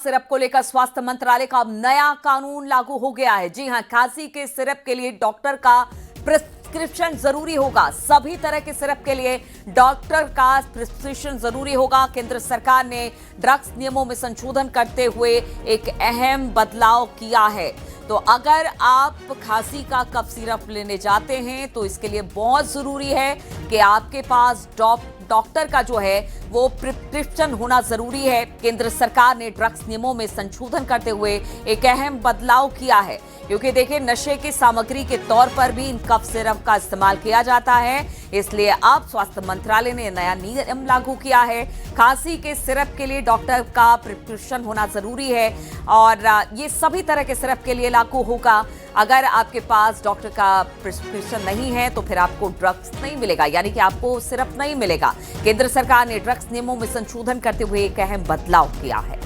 Syrup को लेकर स्वास्थ्य मंत्रालय का अब नया कानून लागू हो गया है। जी हां, खांसी के सिरप के लिए डॉक्टर का प्रिस्क्रिप्शन जरूरी होगा। सभी तरह के सिरप के लिए डॉक्टर का प्रिस्क्रिप्शन जरूरी होगा। केंद्र सरकार ने ड्रग्स नियमों में संशोधन करते हुए एक अहम बदलाव किया है। तो अगर आप खांसी का कफ सिरप लेने जाते हैं तो इसके लिए बहुत जरूरी है कि आपके पास डॉक्टर का जो है वो प्रिस्क्रिप्शन होना जरूरी है। केंद्र सरकार ने ड्रग्स नियमों में संशोधन करते हुए एक अहम बदलाव किया है, क्योंकि देखिए नशे की सामग्री के तौर पर भी इन कफ सिरप का इस्तेमाल किया जाता है। इसलिए अब स्वास्थ्य मंत्रालय ने नया नियम लागू किया है। खांसी के सिरप के लिए डॉक्टर का प्रिस्क्रिप्शन होना जरूरी है और ये सभी तरह के सिरप के लिए लागू होगा। अगर आपके पास डॉक्टर का प्रिस्क्रिप्शन नहीं है तो फिर आपको ड्रग्स नहीं मिलेगा, यानी कि आपको सिरप नहीं मिलेगा। केंद्र सरकार ने ड्रग्स नियमों में संशोधन करते हुए एक अहम बदलाव किया है।